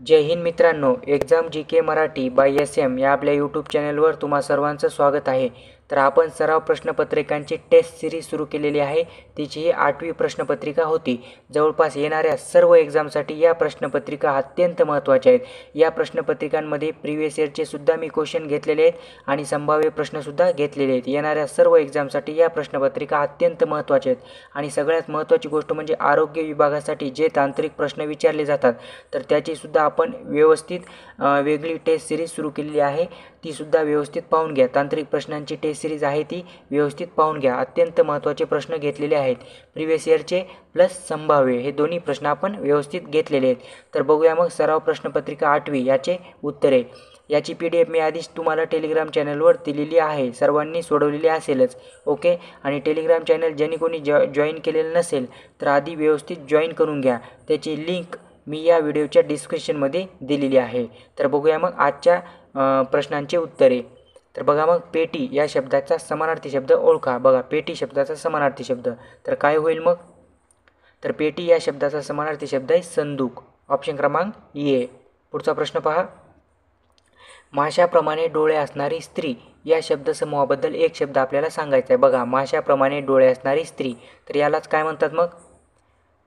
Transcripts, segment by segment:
जय हिंद मित्रांनो, exam G K Marathi by S M या आपल्या यूट्यूब चॅनलवर तुम्हा सर्वांचं स्वागत आहे। तर आपण सराव प्रश्नपत्रिकांची टेस्ट सिरीज सुरू केलेली आहे। तिची ही 8वी प्रश्नपत्रिका होती। जवळपास येणाऱ्या सर्व एक्झामसाठी या प्रश्नपत्रिका अत्यंत महत्त्वाच्या आहेत। या प्रश्नपत्रिकांमध्ये प्रीवियस इयरचे सुद्धा मी क्वेश्चन घेतलेले आहेत आणि संभाव्य प्रश्नसुद्धा घेतलेले आहेत। येणाऱ्या सर्व एक्झामसाठी या प्रश्नपत्रिका अत्यंत महत्त्वाच्या आहेत आणि सगळ्यात महत्त्वाची गोष्ट म्हणजे आरोग्य विभागासाठी जे तांत्रिक प्रश्न विचारले जातात तर त्याची सुद्धा आपण व्यवस्थित वेगळी टेस्ट सिरीज सुरू केलेली आहे। ती सुद्धा व्यवस्थित पाहून घ्या। तांत्रिक प्रश्नांची टेस्ट सिरीज आहे ती व्यवस्थित पाहून घ्या। अत्यंत महत्त्वाचे प्रश्न घेतलेले आहेत। प्रीवियस इयरचे प्लस संभाव्य हे दोन्ही प्रश्न आपण व्यवस्थित घेतलेले आहेत। तर बघूया मग सराव प्रश्नपत्रिका 8वी याचे उत्तरे। याची PDF मी आधीच तुम्हाला टेलिग्राम चॅनलवर दिलेली आहे। सर्वांनी सोडवलेली असेलच, ओके। आणि टेलिग्राम चॅनल ज्यांनी कोणी जॉईन केलेलं नसेल तर आधी व्यवस्थित जॉईन करून घ्या। त्याची लिंक मी या व्हिडिओच्या डिस्क्रिप्शनमध्ये दिलेली आहे। तर बघूया मग आजच्या प्रश्नांचे उत्तरे। तर बघा मग पेटी या शब्दाचा समानार्थी शब्द ओळखा। बघा पेटी शब्दाचा समानार्थी शब्द तर काय होईल मग? तर पेटी या शब्दाचा समानार्थी शब्द आहे संदूक। ऑप्शन क्रमांक ए। पुढचा प्रश्न पहा। माशाप्रमाणे डोळे असणारी स्त्री या शब्दसमूहाबद्दल एक शब्द आपल्याला सांगायचा आहे। बघा माशाप्रमाणे डोळे असणारी स्त्री तर यालाच काय म्हणतात मग?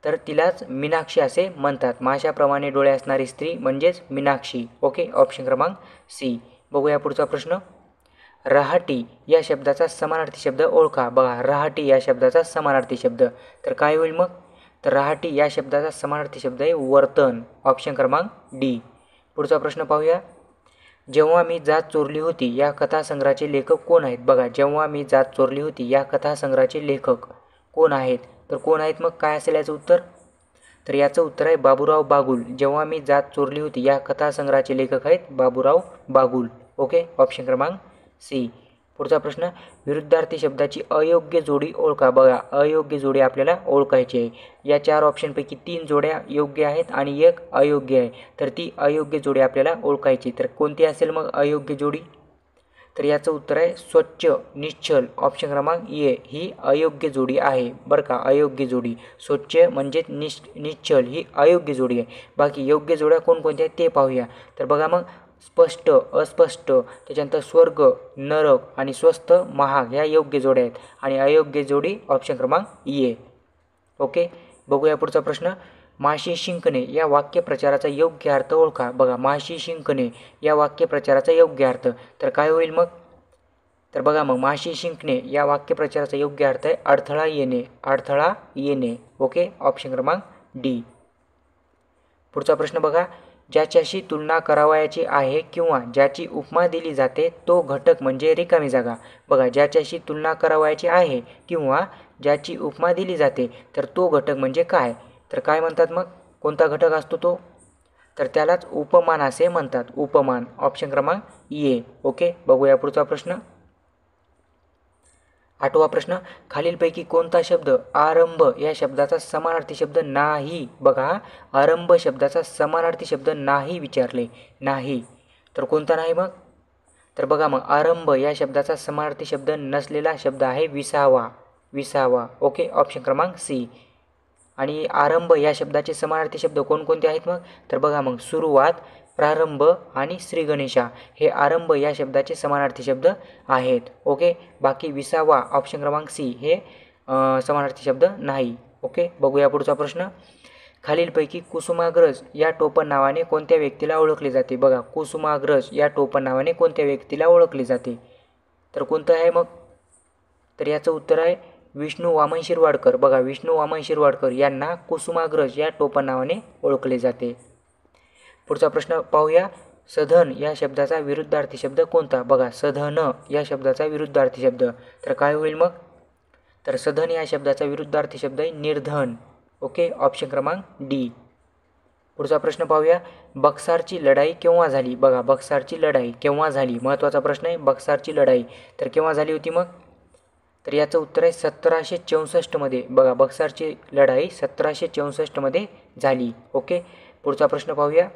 तर तिलाच मीनाक्षी असे म्हणतात। माशाप्रमाणे डोळे असणारी स्त्री म्हणजेच मीनाक्षी, ओके। ऑप्शन क्रमांक सी। बघूया पुढचा प्रश्न। रहाटी या शब्दाचा समानार्थी शब्द ओळखा। बघा रहाटी या शब्दाचा समानार्थी शब्द तर काय होईल मग? तर रहाटी या शब्दाचा समानार्थी शब्द आहे वर्तन। ऑप्शन क्रमांक डी। पुढचा प्रश्न पाहूया। जेव्हा मी जात चोरली होती या कथासंग्रहाचे लेखक कोण आहेत? बघा जेव्हा मी जात चोरली होती या कथासंग्रहाचे लेखक कोण आहेत? तर कोण आहेत मग? काय असेल याचं उत्तर? तर याचं उत्तर आहे बाबूराव बागुल। जेव्हा मी जात चोरली होती या कथासंग्रहाचे लेखक आहेत बाबूराव बागुल, ओके। ऑप्शन क्रमांक सी। पुढचा प्रश्न। विरुद्धार्थी शब्दाची अयोग्य जोडी ओळखा। बघा अयोग्य जोडी आपल्याला ओळखायची आहे। या 4 ऑप्शनपैकी 3 जोड्या योग्य आहेत आणि एक अयोग्य आहे। तर ती अयोग्य जोडी आपल्याला ओळखायची। तर कोणती असेल मग अयोग्य जोडी? तर याचं उत्तर आहे स्वच्छ निश्चल। ऑप्शन क्रमांक ए ही अयोग्य जोडी आहे बरं का। अयोग्य जोडी स्वच्छ म्हणजे निश्चल ही अयोग्य जोडी आहे। बाकी योग्य जोड्या कोणकोणत्या आहेत ते पाहूया। तर बघा मग स्पष्ट अस्पष्ट त्याच्यानंतर स्वर्ग नरक आणि स्वस्त महाग ह्या योग्य जोड्या आहेत आणि अयोग्य जोडी ऑप्शन क्रमांक ए, ओके। बघूया पुढचा प्रश्न। माशी शिंकणे या वाक्यप्रचाराचा योग्य अर्थ ओळखा। बघा माशी शिंकणे या वाक्यप्रचाराचा योग्य अर्थ तर काय होईल मग? तर बघा मग माशी शिंकणे या वाक्यप्रचाराचा योग्य अर्थ आहे अडथळा येणे। अडथळा येणे, ओके। ऑप्शन क्रमांक डी। पुढचा प्रश्न बघा। ज्याच्याशी तुलना करावयाची आहे किंवा ज्याची उपमा दिली जाते तो घटक म्हणजे रिकामी जागा। बघा ज्याच्याशी तुलना करावयाची आहे किंवा ज्याची उपमा दिली जाते तर तो घटक म्हणजे काय? तर काय म्हणतात मग? कोणता घटक असतो तो? तर त्यालाच उपमान असे म्हणतात। उपमान। ऑप्शन क्रमांक ए, ओके। बघूया पुढचा प्रश्न। 8वा प्रश्न। खालीलपैकी कोणता शब्द आरंभ या शब्दाचा समानार्थी शब्द नाही? बघा आरंभ शब्दाचा समानार्थी शब्द नाही विचारले, नाही। तर कोणता नाही मग? तर बघा मग आरंभ या शब्दाचा समानार्थी शब्द नसलेला शब्द आहे विसावा। विसावा, ओके। ऑप्शन क्रमांक सी। आणि आरंभ या शब्दाचे समानार्थी शब्द कोणकोणते आहेत मग? तर बघा मग सुरुवात प्रारंभ आणि श्री गणेशा हे आरंभ या शब्दाचे समानार्थी शब्द आहेत, ओके। बाकी विसावा ऑप्शन क्रमांक सी हे समानार्थी शब्द नाही, ओके। बघूया पुढचा प्रश्न। खालीलपैकी कुसुमाग्रज या टोपण नावाने कोणत्या व्यक्तीला ओळखले जाते? बघा कुसुमाग्रज या टोपण नावाने कोणत्या व्यक्तीला ओळखले जाते? तर कोणतं आहे मग? तर याचं उत्तर आहे विष्णू वामन शिरवाडकर। बघा विष्णू वामन शिरवाडकर यांना कुसुमाग्रज या टोपण नावाने ओळखले जाते। पुढचा प्रश्न पाहूया। सधन या शब्दाचा विरुद्धार्थी शब्द कोणता? बघा सधन या शब्दाचा विरुद्धार्थी शब्द तर काय होईल मग? तर सधन या शब्दाचा विरुद्धार्थी शब्द आहे निर्धन, ओके। ऑप्शन क्रमांक डी। पुढचा प्रश्न पाहूया। बक्सारची लढाई केव्हा झाली? बघा बक्सारची लढाई केव्हा झाली? महत्त्वाचा प्रश्न आहे। बक्सारची लढाई तर केव्हा झाली होती मग? तर याचं उत्तर आहे 1764 मध्ये। बघा बक्सारची लढाई 1764 मध्ये झाली, ओके। पुढचा प्रश्न पाहूया।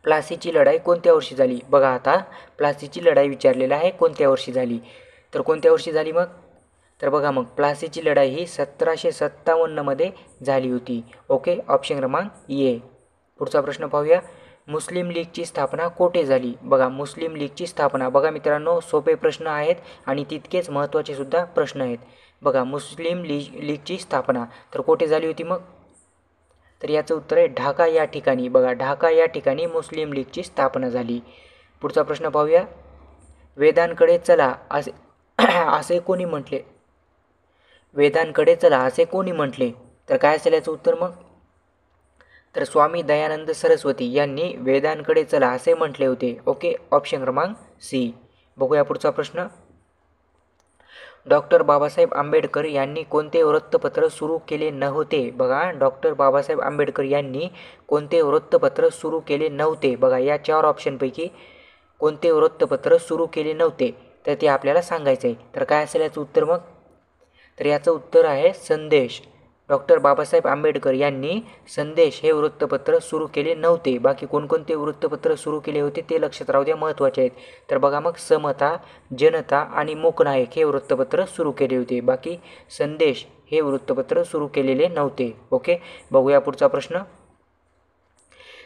प्लासीची लढाई कोणत्या वर्षी झाली? बघा आता प्लासीची लढाई विचारलेला आहे कोणत्या वर्षी झाली? तर कोणत्या वर्षी झाली मग? तर बघा मग प्लासीची लढाई ही 1757 मध्ये झाली होती, ओके। ऑप्शन क्रमांक ए। पुढचा प्रश्न पाहूया, मुस्लिम लीगची स्थापना कोठे झाली? बघा मुस्लिम लीगची स्थापना, बघा मित्रांनो सोपे प्रश्न आहेत आणि तितकेच महत्त्वाचे सुद्धा प्रश्न आहेत. बघा मुस्लिम लीगची स्थापना तर कोठे झाली होती मग? तर याचं उत्तर आहे ढाका या ठिकाणी. बघा ढाका या ठिकाणी मुस्लिम लीगची स्थापना झाली. पुढचा प्रश्न पाहूया, वेदांकडे चला असे असे कोणी म्हटले? वेदांकडे चला असे कोणी म्हटले? तर काय असेल याचं उत्तर मग? तर स्वामी दयानंद सरस्वती यांनी वेदांकडे चला असे म्हटले होते. ओके, ऑप्शन क्रमांक सी. बघूया पुढचा प्रश्न, डॉक्टर बाबासाहेब आंबेडकर यांनी कोणते वृत्तपत्र सुरू केले नव्हते? बघा डॉक्टर बाबासाहेब आंबेडकर यांनी कोणते वृत्तपत्र सुरू केले नव्हते? बघा या 4 ऑप्शनपैकी कोणते वृत्तपत्र सुरू केले नव्हते तर ते आपल्याला सांगायचं आहे. तर काय असेल याचं उत्तर मग? तर याचं उत्तर आहे संदेश. डॉक्टर बाबासाहेब आंबेडकर यांनी संदेश हे वृत्तपत्र सुरू केले नव्हते. बाकी कोणकोणते वृत्तपत्र सुरू केले होते ते लक्षात राहू द्या, महत्त्वाचे आहेत. तर बघा मग समता, जनता आणि मूकनायक हे वृत्तपत्र सुरू केले होते. बाकी संदेश हे वृत्तपत्र सुरू केलेले नव्हते. ओके, बघूया पुढचा प्रश्न,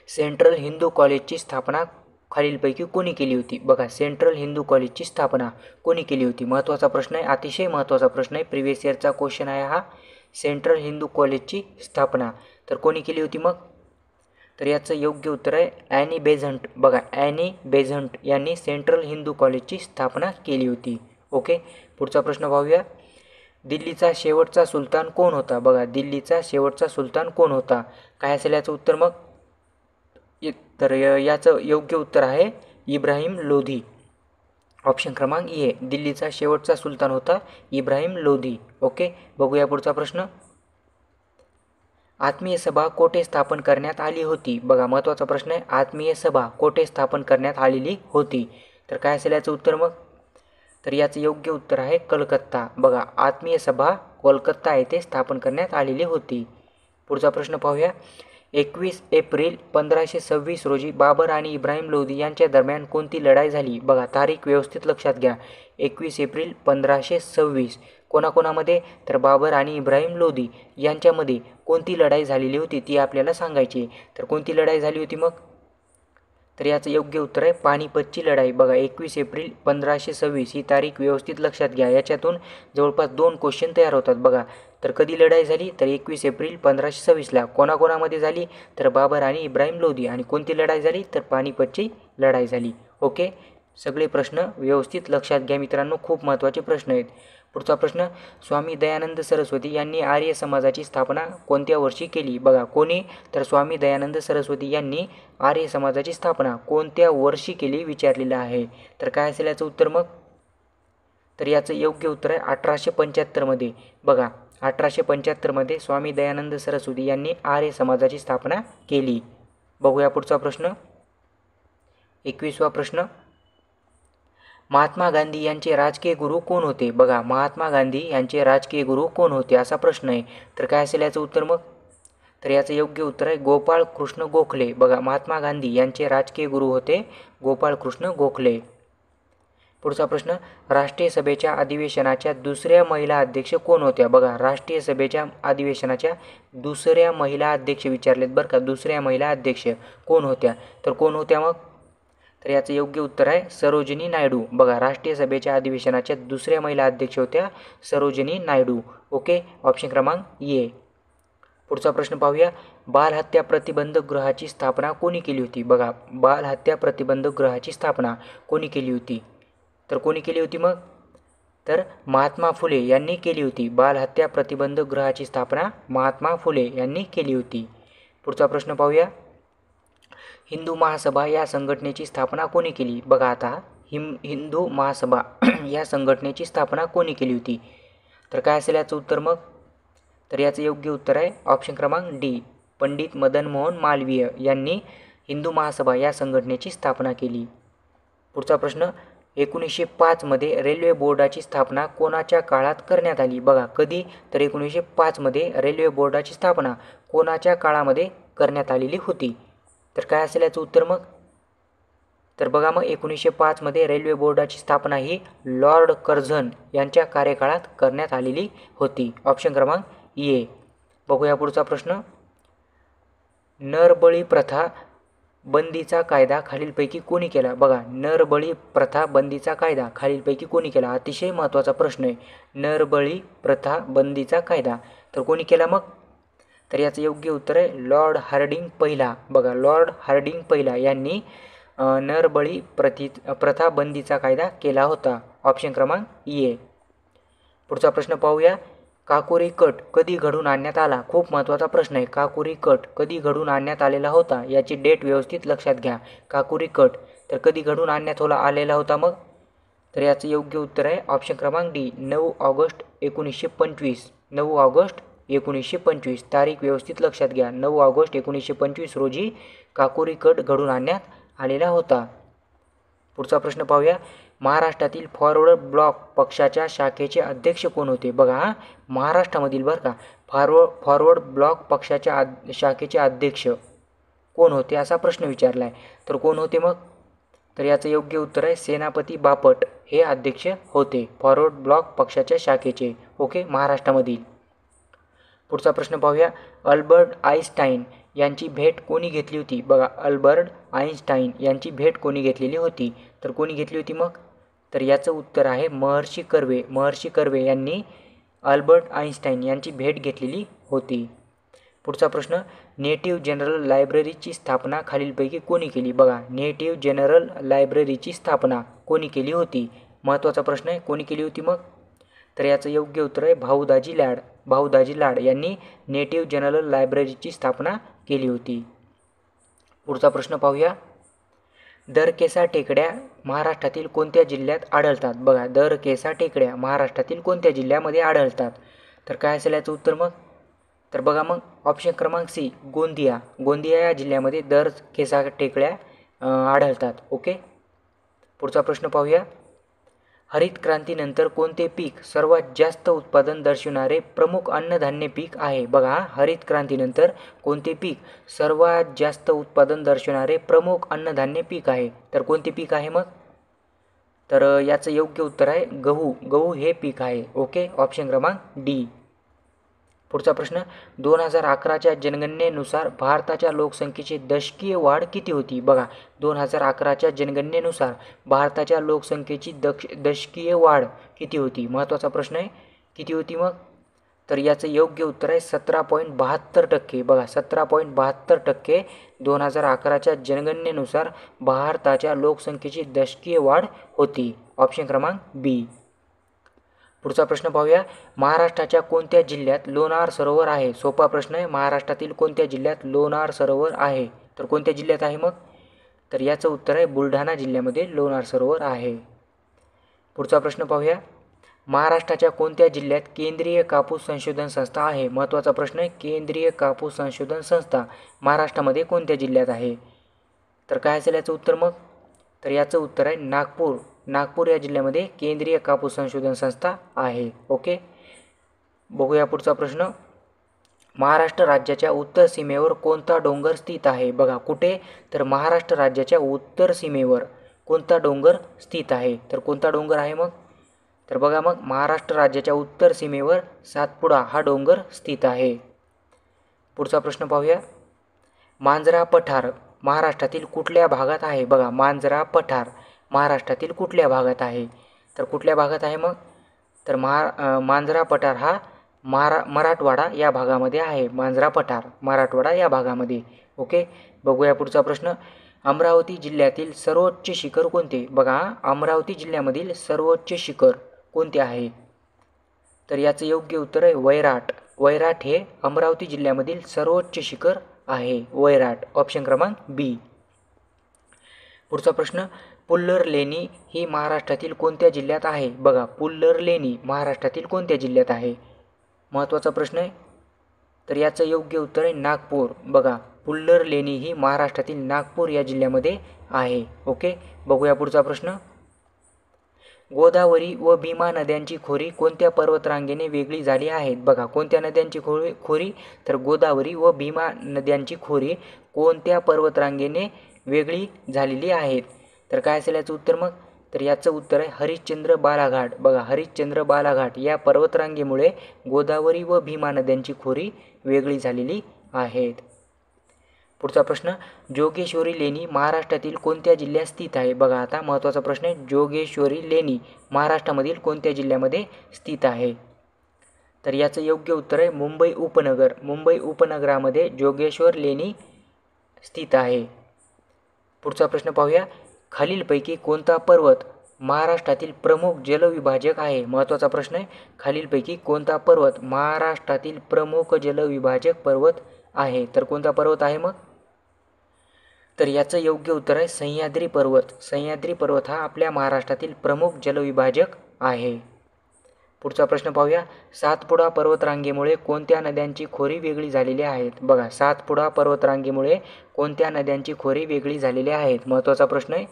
सेंट्रल हिंदू कॉलेजची स्थापना खालीलपैकी कोणी केली होती? बघा सेंट्रल हिंदू कॉलेजची स्थापना कोणी केली होती? महत्त्वाचा प्रश्न आहे, अतिशय महत्त्वाचा प्रश्न आहे, प्रिव्हियस इयरचा क्वेश्चन आहे हा. सेंट्रल हिंदू कॉलेजची स्थापना तर कोणी केली होती मग? तर याचं योग्य उत्तर आहे ॲनी बेझंट. बघा ॲनी बेझंट यांनी सेंट्रल हिंदू कॉलेजची स्थापना केली होती. ओके, पुढचा प्रश्न पाहूया, दिल्लीचा शेवटचा सुलतान कोण होता? बघा दिल्लीचा शेवटचा सुलतान कोण होता? काय असेल याचं उत्तर मग? तर याचं योग्य उत्तर आहे इब्राहिम लोधी. ऑप्शन क्रमांक ए, दिल्लीचा शेवटचा सुलतान होता इब्राहिम लोधी. ओके, बघूया पुढचा प्रश्न, आत्मीय सभा कोठे स्थापन करण्यात आली होती? बघा महत्त्वाचा प्रश्न आहे, आत्मीय सभा कोठे स्थापन करण्यात आलेली होती? तर काय असेल याचं उत्तर मग? तर याचं योग्य उत्तर आहे कलकत्ता. बघा आत्मीय सभा कोलकाता येथे स्थापन करण्यात आलेली होती. पुढचा प्रश्न पाहूया, 21 एप्रिल 1526 रोजी बाबर आणि इब्राहिम लोधी यांच्या दरम्यान कोणती लढाई झाली? बघा तारीख व्यवस्थित लक्षात घ्या. 21 एप्रिल 1526 कोणाकोणामध्ये? तर बाबर आणि इब्राहिम लोधी यांच्यामध्ये कोणती लढाई झालेली होती ती आपल्याला सांगायची. तर कोणती लढाई झाली होती मग? तर याचं योग्य उत्तर आहे पानिपतची लढाई. बघा 21 एप्रिल 1526 ही तारीख व्यवस्थित लक्षात घ्या. याच्यातून जवळपास 2 क्वेश्चन तयार होतात. बघा तर कधी लढाई झाली? तर 21 एप्रिल 1526ला. कोणाकोणामध्ये झाली? तर बाबर आणि इब्राहिम लोधी. आणि कोणती लढाई झाली? तर पानिपतची लढाई झाली. ओके, सगळे प्रश्न व्यवस्थित लक्षात घ्या मित्रांनो, खूप महत्त्वाचे प्रश्न आहेत. पुढचा प्रश्न, स्वामी दयानंद सरस्वती यांनी आर्य समाजाची स्थापना कोणत्या वर्षी केली? बघा कोणी? तर स्वामी दयानंद सरस्वती यांनी आर्य समाजाची स्थापना कोणत्या वर्षी केली विचारलेलं आहे. तर काय असेल याचं उत्तर मग? तर याचं योग्य उत्तर आहे 1875मध्ये. बघा 1875मध्ये स्वामी दयानंद सरस्वती यांनी आर्य समाजाची स्थापना केली. बघूया पुढचा प्रश्न, 21वा प्रश्न, महात्मा गांधी यांचे राजकीय गुरु कोण होते? बघा महात्मा गांधी यांचे राजकीय गुरु कोण होते असा प्रश्न आहे. तर काय असेल याचं उत्तर मग? तर याचं योग्य उत्तर आहे गोपाळ कृष्ण गोखले. बघा महात्मा गांधी यांचे राजकीय गुरु होते गोपाळ कृष्ण गोखले. पुढचा प्रश्न, राष्ट्रीय सभेच्या अधिवेशनाच्या दुसऱ्या महिला अध्यक्ष कोण होत्या? बघा राष्ट्रीय सभेच्या अधिवेशनाच्या दुसऱ्या महिला अध्यक्ष विचारलेत बरं का, दुसऱ्या महिला अध्यक्ष कोण होत्या? तर कोण होत्या मग? तर याचं योग्य उत्तर आहे सरोजिनी नायडू. बघा राष्ट्रीय सभेच्या अधिवेशनाच्या दुसऱ्या महिला अध्यक्ष होत्या सरोजिनी नायडू. ओके, ऑप्शन क्रमांक ए. पुढचा प्रश्न पाहूया, बालहत्या प्रतिबंधक गृहाची स्थापना कोणी केली होती? बघा बालहत्या प्रतिबंधक गृहाची स्थापना कोणी केली होती? तर कोणी केली होती मग? तर महात्मा फुले यांनी केली होती. बालहत्या प्रतिबंधक गृहाची स्थापना महात्मा फुले यांनी केली होती. पुढचा प्रश्न पाहूया, हिंदू महासभा या संघटनेची स्थापना कोणी केली? बघा आता हिंदू महासभा या संघटनेची स्थापना कोणी केली होती? तर काय असेल याचं उत्तर मग? तर याचं योग्य उत्तर आहे ऑप्शन क्रमांक डी, पंडित मदन मोहन मालवीय यांनी हिंदू महासभा या संघटनेची स्थापना केली. पुढचा प्रश्न, 1905मध्ये रेल्वे बोर्डाची स्थापना कोणाच्या काळात करण्यात आली? बघा कधी? तर 1905मध्ये रेल्वे बोर्डाची स्थापना कोणाच्या काळामध्ये करण्यात आलेली होती? तर काय असेल याचं उत्तर मग? तर बघा मग 1905मध्ये रेल्वे बोर्डाची स्थापना ही लॉर्ड कर्झन यांच्या कार्यकाळात करण्यात आलेली होती. ऑप्शन क्रमांक ए. बघूया पुढचा प्रश्न, नरबळी प्रथा बंदीचा कायदा खालीलपैकी कोणी केला? बघा, नरबळी प्रथा बंदीचा कायदा खालीलपैकी कोणी केला? अतिशय महत्त्वाचा प्रश्न आहे. नरबळी प्रथा बंदीचा कायदा तर कोणी केला मग? तर याचं योग्य उत्तर आहे लॉर्ड हार्डिंग पहिला. बघा, लॉर्ड हार्डिंग पहिला यांनी नरबळी प्रथा बंदीचा कायदा केला होता. ऑप्शन क्रमांक ए. पुढचा प्रश्न पाहूया. काकोरी कट कधी घडून आणण्यात आला? खूप महत्त्वाचा प्रश्न आहे. काकोरी कट कधी घडून आणण्यात आलेला होता? याची डेट व्यवस्थित लक्षात घ्या. काकोरी कट तर कधी घडून आणण्यात आलेला होता मग? तर याचं योग्य उत्तर आहे ऑप्शन क्रमांक डी 9 ऑगस्ट 1925. 9 ऑगस्ट 1925 तारीख व्यवस्थित लक्षात घ्या. 9 ऑगस्ट 1925 रोजी काकोरी कट घडून आणण्यात आलेला होता. पुढचा प्रश्न पाहूया. महाराष्ट्रातील फॉरवर्ड ब्लॉक पक्षाच्या शाखेचे अध्यक्ष कोण होते? बघा, महाराष्ट्रामधील बरं का फॉरवर्ड ब्लॉक पक्षाच्या शाखेचे अध्यक्ष कोण होते असा प्रश्न विचारला आहे. तर कोण होते मग? तर याचं योग्य उत्तर आहे सेनापती बापट हे अध्यक्ष होते फॉरवर्ड ब्लॉक पक्षाच्या शाखेचे. ओके, महाराष्ट्रामधील. पुढचा प्रश्न पाहूया. अल्बर्ट आईन्स्टाईन यांची भेट कोणी घेतली होती? बघा, अल्बर्ट आईन्स्टाईन यांची भेट कोणी घेतलेली होती? तर कोणी घेतली होती मग? तर याचं उत्तर आहे महर्षी कर्वे. महर्षी कर्वे यांनी अल्बर्ट आईन्स्टाईन यांची भेट घेतलेली होती. पुढचा प्रश्न. नेटिव्ह जनरल लायब्ररीची स्थापना खालीलपैकी कोणी केली? बघा, नेटिव्ह जनरल लायब्ररीची स्थापना कोणी केली होती? महत्त्वाचा प्रश्न आहे. कोणी केली होती मग? तर याचं योग्य उत्तर आहे भाऊदाजी लाड. भाऊदाजी लाड यांनी नेटिव्ह जनरल लायब्ररीची स्थापना केली होती. पुढचा प्रश्न पाहूया. दरकेसा टेकड्या महाराष्ट्रातील कोणत्या जिल्ह्यात आढळतात? बघा, दरकेसा टेकड्या महाराष्ट्रातील कोणत्या जिल्ह्यामध्ये आढळतात? तर काय असेल याचं उत्तर मग? तर बघा मग ऑप्शन क्रमांक सी गोंदिया. गोंदिया या जिल्ह्यामध्ये दरकेसा टेकड्या आढळतात. ओके, पुढचा प्रश्न पाहूया. हरित क्रांतीनंतर कोणते पीक सर्वात जास्त उत्पादन दर्शविणारे प्रमुख अन्नधान्य पीक आहे? बघा, हरित क्रांतीनंतर कोणते पीक सर्वात जास्त उत्पादन दर्शविणारे प्रमुख अन्नधान्य पीक आहे? तर कोणते पीक आहे मग? तर याचं योग्य उत्तर आहे गहू. गहू हे पीक आहे. ओके, ऑप्शन क्रमांक डी. पुढचा प्रश्न. 2011च्या जनगणनेनुसार भारताच्या लोकसंख्येची दशकीय वाढ किती होती? बघा, 2011च्या जनगणनेनुसार भारताच्या लोकसंख्येची दशकीय वाढ किती होती? महत्त्वाचा प्रश्न आहे. किती होती मग? तर याचं योग्य उत्तर आहे 17.72%. बघा, 17.72% 2011च्या जनगणनेनुसार भारताच्या लोकसंख्येची दशकीय वाढ होती. ऑप्शन क्रमांक बी. पुढचा प्रश्न पाहूया. महाराष्ट्राच्या कोणत्या जिल्ह्यात लोणार सरोवर आहे? सोपा प्रश्न आहे. महाराष्ट्रातील कोणत्या जिल्ह्यात लोणार सरोवर आहे? तर कोणत्या जिल्ह्यात आहे मग? तर याचं उत्तर आहे बुलढाणा जिल्ह्यामध्ये लोणार सरोवर आहे. पुढचा प्रश्न पाहूया. महाराष्ट्राच्या कोणत्या जिल्ह्यात केंद्रीय कापूस संशोधन संस्था आहे? महत्त्वाचा प्रश्न आहे. केंद्रीय कापूस संशोधन संस्था महाराष्ट्रामध्ये कोणत्या जिल्ह्यात आहे? तर काय असेल याचं उत्तर मग? तर याचं उत्तर आहे नागपूर. नागपूर या जिल्ह्यामध्ये केंद्रीय कापूस संशोधन संस्था आहे. ओके, बघूया पुढचा प्रश्न. महाराष्ट्र राज्याच्या उत्तर सीमेवर कोणता डोंगर स्थित आहे? बघा, कुठे? तर महाराष्ट्र राज्याच्या उत्तर सीमेवर कोणता डोंगर स्थित आहे? तर कोणता डोंगर आहे मग? तर बघा मग महाराष्ट्र राज्याच्या उत्तर सीमेवर सातपुडा हा डोंगर स्थित आहे. पुढचा प्रश्न पाहूया. मांजरा पठार महाराष्ट्रातील कुठल्या भागात आहे? बघा, मांजरा पठार महाराष्ट्रातील कुठल्या भागात आहे? तर कुठल्या भागात आहे मग? तर मांजरा पठार हा मराठवाडा या भागामध्ये आहे. मांजरा पठार मराठवाडा या भागामध्ये. ओके, बघूया पुढचा प्रश्न. अमरावती जिल्ह्यातील सर्वोच्च शिखर कोणते? बघा, अमरावती जिल्ह्यामधील सर्वोच्च शिखर कोणते आहे? तर याचं योग्य उत्तर आहे वैराट. वैराट हे अमरावती जिल्ह्यामधील सर्वोच्च शिखर आहे. वैराट. ऑप्शन क्रमांक बी. पुढचा प्रश्न. पुल्लर लेणी ही महाराष्ट्रातील कोणत्या जिल्ह्यात आहे? बघा, पुल्लर लेणी महाराष्ट्रातील कोणत्या जिल्ह्यात आहे? महत्त्वाचा प्रश्न आहे. तर याचं योग्य उत्तर आहे नागपूर. बघा, पुल्लर लेणी ही महाराष्ट्रातील नागपूर या जिल्ह्यामध्ये आहे. ओके, बघूया पुढचा प्रश्न. गोदावरी व भीमा नद्यांची खोरी कोणत्या पर्वतरांगेने वेगळी झाली आहेत? बघा, कोणत्या नद्यांची खोरी? तर गोदावरी व भीमा नद्यांची खोरी कोणत्या पर्वतरांगेने वेगळी झालेली आहेत? तर काय असेल याचं उत्तर मग? तर याचं उत्तर आहे हरिश्चंद्र बालाघाट. बघा, हरिश्चंद्र बालाघाट या पर्वतरांगेमुळे गोदावरी व भीमा नद्यांची खोरी वेगळी झालेली आहेत. पुढचा प्रश्न, जोगेश्वरी लेणी महाराष्ट्रातील कोणत्या जिल्ह्यात स्थित आहे? बघा आता महत्त्वाचा प्रश्न आहे, जोगेश्वरी लेणी महाराष्ट्रामधील कोणत्या जिल्ह्यामध्ये स्थित आहे? तर याचं योग्य उत्तर आहे मुंबई उपनगर. मुंबई उपनगरामध्ये जोगेश्वर लेणी स्थित आहे. पुढचा प्रश्न पाहूया, खालीलपैकी कोणता पर्वत महाराष्ट्रातील प्रमुख जलविभाजक आहे? महत्त्वाचा प्रश्न आहे, खालीलपैकी कोणता पर्वत महाराष्ट्रातील प्रमुख जलविभाजक पर्वत आहे? तर कोणता पर्वत आहे मग? तर याचं योग्य उत्तर आहे सह्याद्री पर्वत. सह्याद्री पर्वत हा आपल्या महाराष्ट्रातील प्रमुख जलविभाजक आहे. पुढचा प्रश्न पाहूया, सातपुडा पर्वतरांगेमुळे कोणत्या नद्यांची खोरी वेगळी झालेली आहेत? बघा, सातपुडा पर्वतरांगेमुळे कोणत्या नद्यांची खोरी वेगळी झालेली आहेत? महत्त्वाचा प्रश्न आहे.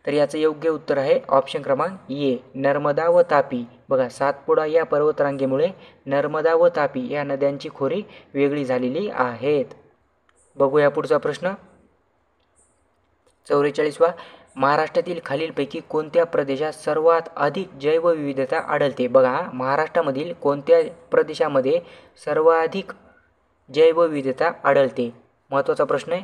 तर याचं योग्य उत्तर आहे ऑप्शन क्रमांक ए, नर्मदा व तापी. बघा, सातपुडा या पर्वतरांगेमुळे नर्मदा व तापी या नद्यांची खोरी वेगळी झालेली आहेत. बघूया पुढचा प्रश्न, 44वा, महाराष्ट्रातील खालीलपैकी कोणत्या प्रदेशात सर्वात अधिक जैवविविधता आढळते? बघा, महाराष्ट्रामधील कोणत्या प्रदेशामध्ये सर्वाधिक जैवविविधता आढळते? महत्त्वाचा प्रश्न आहे.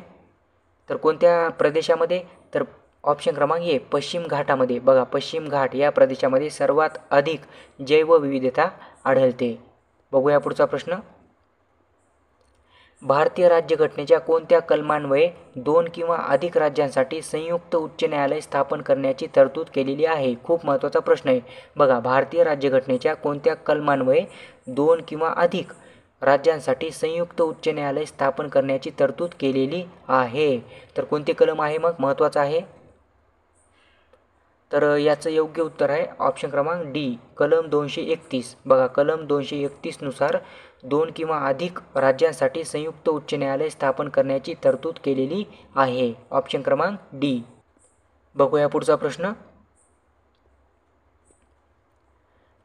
तर कोणत्या प्रदेशामध्ये? तर ऑप्शन क्रमांक ए, पश्चिम घाटामध्ये. बघा, पश्चिम घाट या प्रदेशामध्ये सर्वात अधिक जैवविविधता आढळते. बघूया पुढचा प्रश्न, भारतीय राज्यघटनेच्या कोणत्या कलमान्वये 2 किंवा अधिक राज्यांसाठी संयुक्त उच्च न्यायालय स्थापन करण्याची तरतूद केलेली आहे? खूप महत्त्वाचा प्रश्न आहे. बघा, भारतीय राज्यघटनेच्या कोणत्या कलमान्वये 2 किंवा अधिक राज्यांसाठी संयुक्त उच्च न्यायालय स्थापन करण्याची तरतूद केलेली आहे? तर कोणते कलम आहे मग? महत्त्वाचं आहे. तर याचं योग्य उत्तर आहे ऑप्शन क्रमांक डी, कलम 231. बघा, कलम 231 नुसार 2 किंवा अधिक राज्यांसाठी संयुक्त उच्च न्यायालय स्थापन करण्याची तरतूद केलेली आहे. ऑप्शन क्रमांक डी. बघूया पुढचा प्रश्न,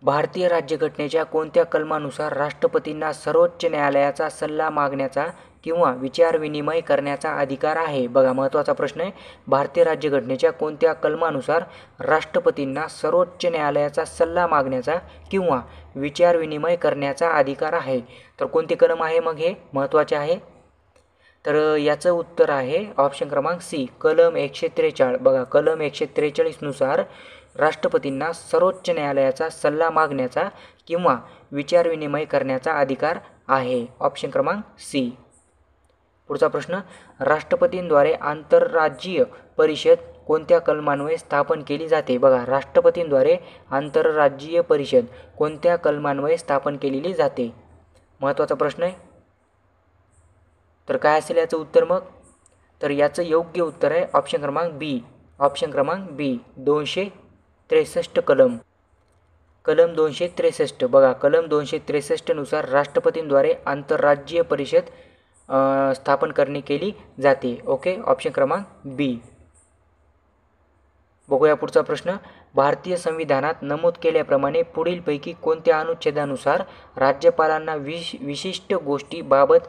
भारतीय राज्यघटनेच्या कोणत्या कलमानुसार राष्ट्रपतींना सर्वोच्च न्यायालयाचा सल्ला मागण्याचा किंवा विचारविनिमय करण्याचा अधिकार आहे? बघा, महत्त्वाचा प्रश्न आहे. भारतीय राज्यघटनेच्या कोणत्या कलमानुसार राष्ट्रपतींना सर्वोच्च न्यायालयाचा सल्ला मागण्याचा किंवा विचारविनिमय करण्याचा अधिकार आहे? तर कोणते कलम आहे मग हे? महत्त्वाचे आहे. तर याचं उत्तर आहे ऑप्शन क्रमांक सी, कलम 143. बघा, कलम 143 नुसार राष्ट्रपतींना सर्वोच्च न्यायालयाचा सल्ला मागण्याचा किंवा विचारविनिमय करण्याचा अधिकार आहे. ऑप्शन क्रमांक सी. पुढचा प्रश्न, राष्ट्रपतींद्वारे आंतरराज्यीय परिषद कोणत्या कलमान्वये स्थापन केली जाते? बघा, राष्ट्रपतींद्वारे आंतरराज्यीय परिषद कोणत्या कलमान्वये स्थापन केलेली जाते? महत्त्वाचा प्रश्न आहे. तर काय असेल याचं उत्तर मग? तर याचं योग्य उत्तर आहे ऑप्शन क्रमांक बी. ऑप्शन क्रमांक बी, 263 कलम. कलम 263. बघा, कलम 263 नुसार राष्ट्रपतींद्वारे आंतरराज्यीय परिषद स्थापन केली जाते. ओके, ऑप्शन क्रमांक बी. बघूया पुढचा प्रश्न, भारतीय संविधानात नमूद केल्याप्रमाणे पुढीलपैकी कोणत्या अनुच्छेदानुसार राज्यपालांना विशिष्ट गोष्टीबाबत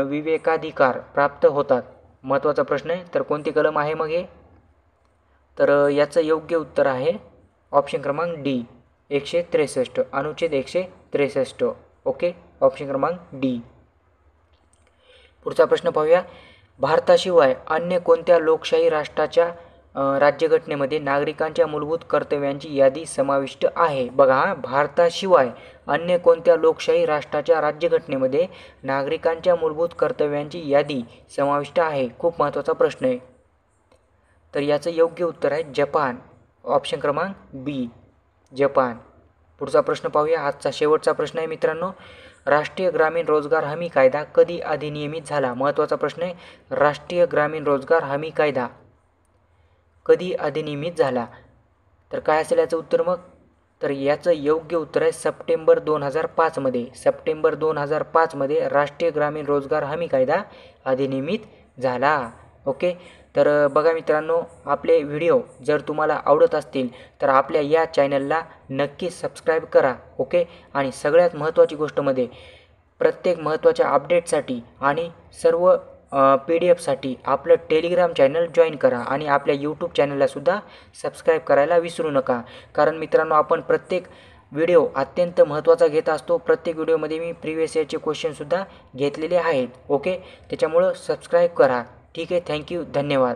विवेकाधिकार प्राप्त होतात? महत्त्वाचा प्रश्न आहे. तर कोणते कलम आहे मग हे? तर याचं योग्य उत्तर आहे ऑप्शन क्रमांक डी, 163, अनुच्छेद 163. ओके, ऑप्शन क्रमांक डी. पुढचा प्रश्न पाहूया, भारताशिवाय अन्य कोणत्या लोकशाही राष्ट्राच्या राज्यघटनेमध्ये नागरिकांच्या मूलभूत कर्तव्यांची यादी समाविष्ट आहे? बघा, भारताशिवाय अन्य कोणत्या लोकशाही राष्ट्राच्या राज्यघटनेमध्ये नागरिकांच्या मूलभूत कर्तव्यांची यादी समाविष्ट आहे? खूप महत्त्वाचा प्रश्न आहे. तर याचं योग्य उत्तर आहे जपान. ऑप्शन क्रमांक बी, जपान. पुढचा प्रश्न पाहूया, आजचा शेवटचा प्रश्न आहे मित्रांनो, राष्ट्रीय ग्रामीण रोजगार हमी कायदा कधी अधिनियमित झाला? महत्त्वाचा प्रश्न आहे. राष्ट्रीय ग्रामीण रोजगार हमी कायदा कधी अधिनियमित झाला? तर काय असेल याचं उत्तर मग? तर याचं योग्य उत्तर आहे सप्टेंबर 2005 मध्ये. सप्टेंबर 2005 मध्ये राष्ट्रीय ग्रामीण रोजगार हमी कायदा अधिनियमित झाला. ओके, तर बघा मित्रांनो, आपले व्हिडिओ जर तुम्हाला आवडत असतील तर आपल्या या चॅनलला नक्की सबस्क्राईब करा. ओके, आणि सगळ्यात महत्त्वाची गोष्ट म्हणजे प्रत्येक महत्त्वाच्या अपडेटसाठी आणि सर्व PDF आपलं टेलिग्राम चॅनल जॉईन करा आणि आपल्या यूट्यूब चॅनललासुद्धा सबस्क्राईब करायला विसरू नका. कारण मित्रांनो, आपण प्रत्येक व्हिडिओ अत्यंत महत्त्वाचा घेत असतो. प्रत्येक व्हिडिओमध्ये मी प्रिव्हियस इयरचे क्वेश्चनसुद्धा घेतलेले आहेत. ओके, त्याच्यामुळं सबस्क्राईब करा. ठीक आहे, थँक्यू, धन्यवाद.